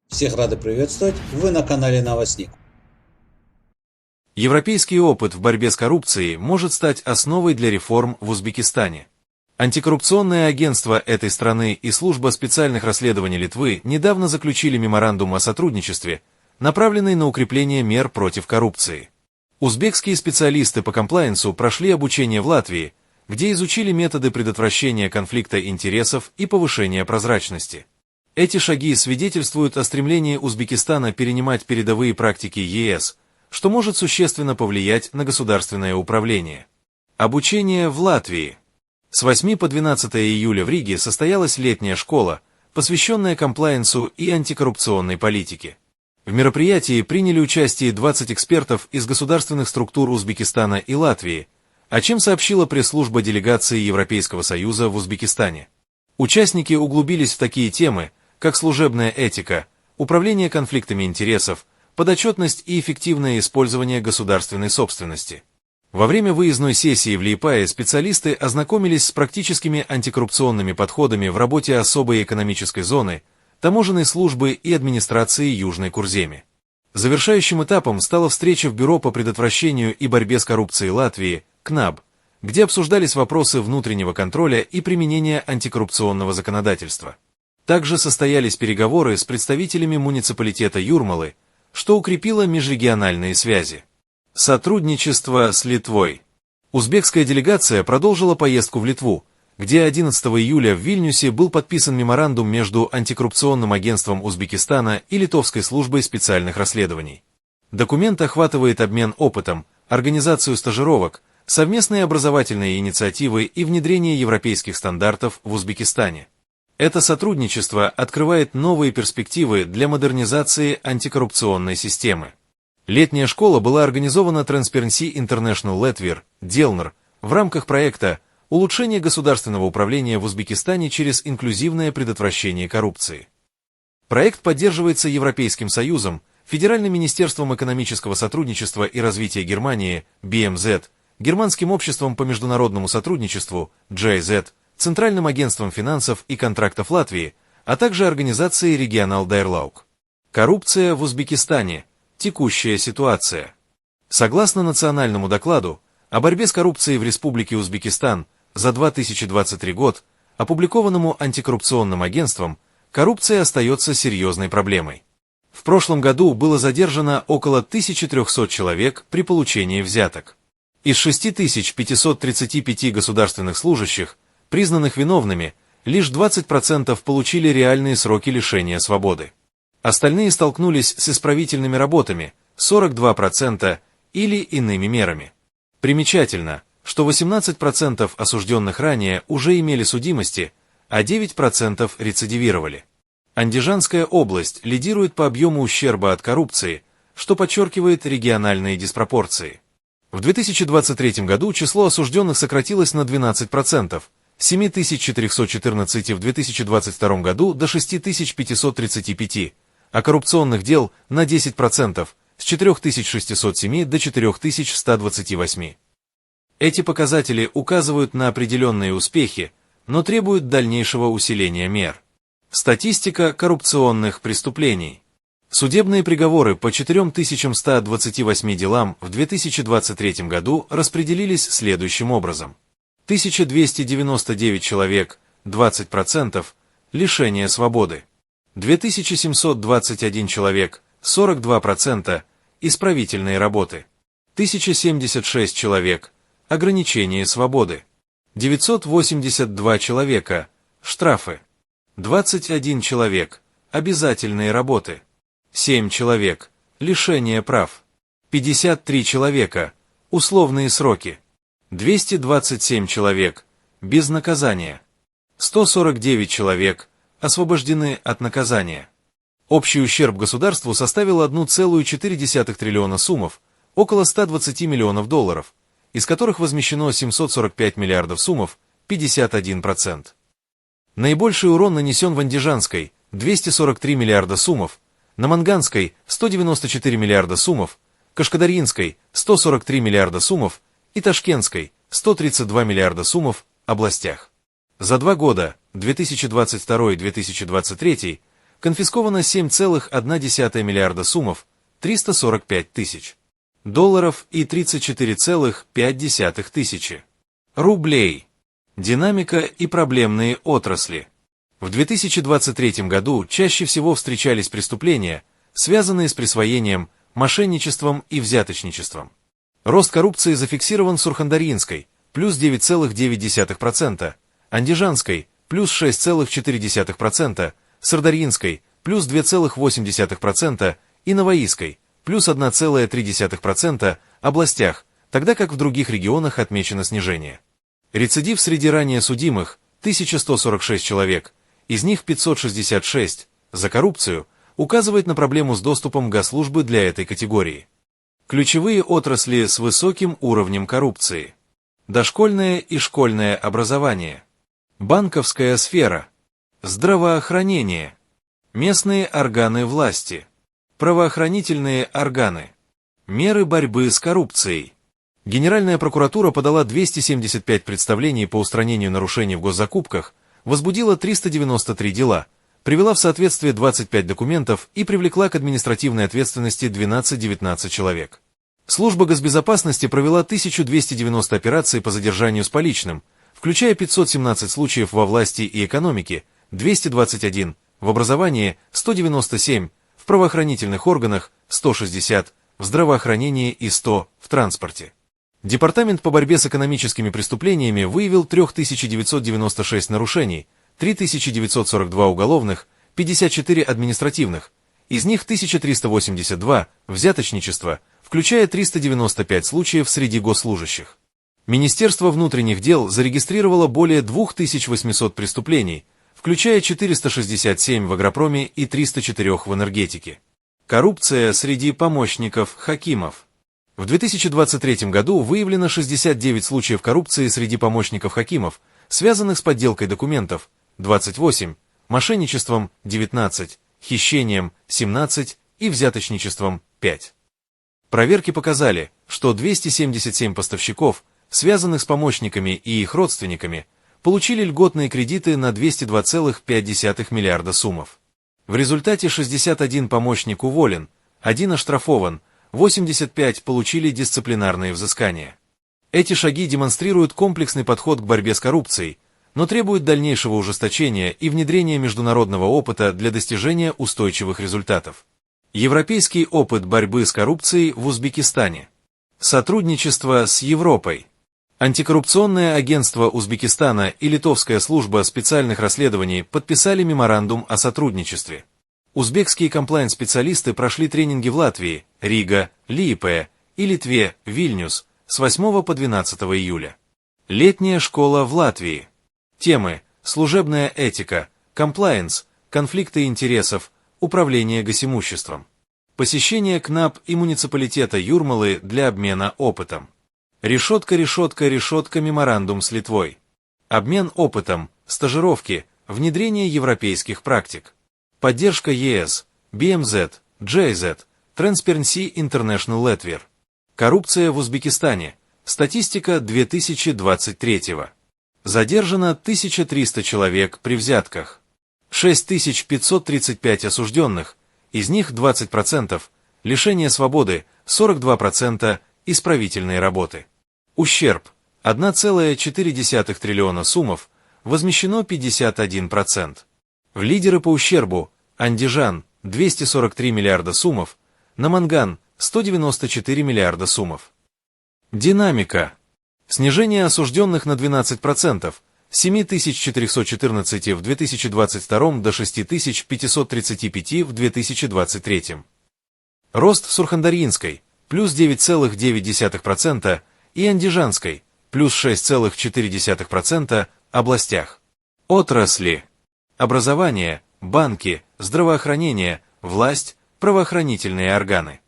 Всех рады приветствовать, вы на канале Новостник. Европейский опыт в борьбе с коррупцией может стать основой для реформ в Узбекистане. Антикоррупционное агентство этой страны и служба специальных расследований Литвы недавно заключили меморандум о сотрудничестве, направленный на укрепление мер против коррупции. Узбекские специалисты по комплаенсу прошли обучение в Латвии, где изучили методы предотвращения конфликта интересов и повышения прозрачности. Эти шаги свидетельствуют о стремлении Узбекистана перенимать передовые практики ЕС, что может существенно повлиять на государственное управление. Обучение в Латвии. С 8 по 12 июля в Риге состоялась летняя школа, посвященная комплаенсу и антикоррупционной политике. В мероприятии приняли участие 20 экспертов из государственных структур Узбекистана и Латвии, о чем сообщила пресс-служба делегации Европейского Союза в Узбекистане. Участники углубились в такие темы, как служебная этика, управление конфликтами интересов, подотчетность и эффективное использование государственной собственности. Во время выездной сессии в Лиепае специалисты ознакомились с практическими антикоррупционными подходами в работе особой экономической зоны, таможенной службы и администрации Южной Курземе. Завершающим этапом стала встреча в Бюро по предотвращению и борьбе с коррупцией Латвии, КНАБ, где обсуждались вопросы внутреннего контроля и применения антикоррупционного законодательства. Также состоялись переговоры с представителями муниципалитета Юрмалы, что укрепило межрегиональные связи. Сотрудничество с Литвой. Узбекская делегация продолжила поездку в Литву, где 11 июля в Вильнюсе был подписан меморандум между антикоррупционным агентством Узбекистана и Литовской службой специальных расследований. Документ охватывает обмен опытом, организацию стажировок, совместные образовательные инициативы и внедрение европейских стандартов в Узбекистане. Это сотрудничество открывает новые перспективы для модернизации антикоррупционной системы. Летняя школа была организована Transparency International Latvia, Делнер, в рамках проекта «Улучшение государственного управления в Узбекистане через инклюзивное предотвращение коррупции». Проект поддерживается Европейским Союзом, Федеральным министерством экономического сотрудничества и развития Германии, BMZ, Германским обществом по международному сотрудничеству, GIZ, Центральным агентством финансов и контрактов Латвии, а также организацией Регионал Дайрлаук. Коррупция в Узбекистане. Текущая ситуация. Согласно национальному докладу о борьбе с коррупцией в Республике Узбекистан за 2023 год, опубликованному антикоррупционным агентством, коррупция остается серьезной проблемой. В прошлом году было задержано около 1300 человек при получении взяток. Из 6535 государственных служащих, признанных виновными, лишь 20% получили реальные сроки лишения свободы. Остальные столкнулись с исправительными работами, 42%, или иными мерами. Примечательно, что 18% осужденных ранее уже имели судимости, а 9% рецидивировали. Андижанская область лидирует по объему ущерба от коррупции, что подчеркивает региональные диспропорции. В 2023 году число осужденных сократилось на 12%, 7414 в 2022 году до 6535, а коррупционных дел на 10%, с 4607 до 4128. Эти показатели указывают на определенные успехи, но требуют дальнейшего усиления мер. Статистика коррупционных преступлений. Судебные приговоры по 4128 делам в 2023 году распределились следующим образом. 1299 человек, 20%, лишение свободы. 2721 человек, 42%, исправительные работы. 1076 человек, ограничение свободы. 982 человека, штрафы. 21 человек, обязательные работы. 7 человек, лишение прав. 53 человека, условные сроки. 227 человек, без наказания. 149 человек, освобождены от наказания. Общий ущерб государству составил 1,4 триллиона сумов, около 120 миллионов долларов, из которых возмещено 745 миллиардов сумов, 51%. Наибольший урон нанесен в Андижанской, 243 миллиарда сумов, на Манганской, 194 миллиарда сумов, Кашкадаринской, 143 миллиарда сумов и Ташкентской, 132 миллиарда сумов, областях. За 2 года, 2022 и 2023, конфисковано 7,1 миллиарда сумов, 345 тысяч долларов и 34,5 тысячи рублей. Динамика и проблемные отрасли. В 2023 году чаще всего встречались преступления, связанные с присвоением, мошенничеством и взяточничеством. Рост коррупции зафиксирован в Сурхандарьинской – плюс 9,9%, Андижанской – плюс 6,4%, Сырдарьинской – плюс 2,8% и Новоийской – плюс 1,3% областях, тогда как в других регионах отмечено снижение. Рецидив среди ранее судимых – 1146 человек, из них 566 за коррупцию, указывает на проблему с доступом госслужбы для этой категории. Ключевые отрасли с высоким уровнем коррупции. Дошкольное и школьное образование. Банковская сфера. Здравоохранение. Местные органы власти. Правоохранительные органы. Меры борьбы с коррупцией. Генеральная прокуратура подала 275 представлений по устранению нарушений в госзакупках, возбудила 393 дела, привела в соответствие 25 документов и привлекла к административной ответственности 12-19 человек. Служба госбезопасности провела 1290 операций по задержанию с поличным, включая 517 случаев во власти и экономике, 221, в образовании 197, в правоохранительных органах 160, в здравоохранении и 100 в транспорте. Департамент по борьбе с экономическими преступлениями выявил 3996 нарушений, 3942 уголовных, 54 административных, из них 1382 взяточничество, включая 395 случаев среди госслужащих. Министерство внутренних дел зарегистрировало более 2800 преступлений, включая 467 в агропроме и 304 в энергетике. Коррупция среди помощников хакимов. В 2023 году выявлено 69 случаев коррупции среди помощников хакимов, связанных с подделкой документов, 28, мошенничеством, 19, хищением, 17 и взяточничеством, 5. Проверки показали, что 277 поставщиков, связанных с помощниками и их родственниками, получили льготные кредиты на 202,5 миллиарда сумов. В результате 61 помощник уволен, 1 оштрафован, 85 получили дисциплинарные взыскания. Эти шаги демонстрируют комплексный подход к борьбе с коррупцией, но требуют дальнейшего ужесточения и внедрения международного опыта для достижения устойчивых результатов. Европейский опыт борьбы с коррупцией в Узбекистане. Сотрудничество с Европой. Антикоррупционное агентство Узбекистана и Литовская служба специальных расследований подписали меморандум о сотрудничестве. Узбекские комплаенс-специалисты прошли тренинги в Латвии, Рига, Лиепае и Литве, Вильнюс, с 8 по 12 июля. Летняя школа в Латвии. Темы: служебная этика, комплаенс, конфликты интересов, управление госимуществом. Посещение КНАП и муниципалитета Юрмалы для обмена опытом. Решетка меморандум с Литвой. Обмен опытом, стажировки, внедрение европейских практик. Поддержка ЕС, BMZ, JZ, Transparency International Latvia. Коррупция в Узбекистане. Статистика 2023. Задержано 1300 человек при взятках. 6535 осужденных, из них 20%, лишение свободы, 42% исправительной работы. Ущерб 1,4 триллиона сумов, возмещено 51%. В лидеры по ущербу: Андижан 243 миллиарда сумов, Наманган 194 миллиарда сумов. Динамика. Снижение осужденных на 12%, с 7414 в 2022 до 6535 в 2023. Рост в Сурхандарьинской плюс 9,9% и Андижанской плюс 6,4% областях. Отрасли: образование, банки, здравоохранение, власть, правоохранительные органы.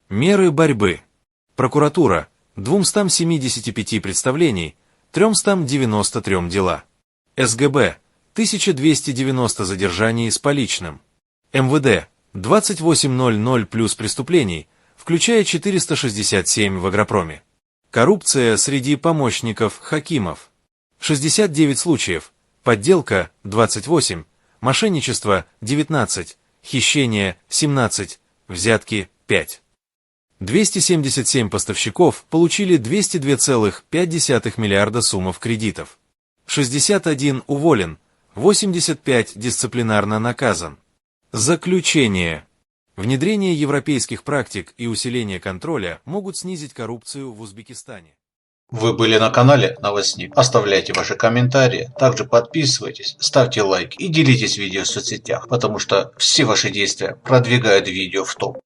Меры борьбы. Прокуратура 275 представлений, 393 дела. СГБ 1290 задержаний с поличным. МВД 2800 плюс преступлений, включая 467 в агропроме. Коррупция среди помощников хакимов. 69 случаев, подделка 28, мошенничество 19, хищения – 17, взятки – 5. 277 поставщиков получили 202,5 миллиарда суммов кредитов. 61 уволен, 85 дисциплинарно наказан. Заключение. Внедрение европейских практик и усиление контроля могут снизить коррупцию в Узбекистане. Вы были на канале Новостник. Оставляйте ваши комментарии, также подписывайтесь, ставьте лайки и делитесь видео в соцсетях, потому что все ваши действия продвигают видео в топ.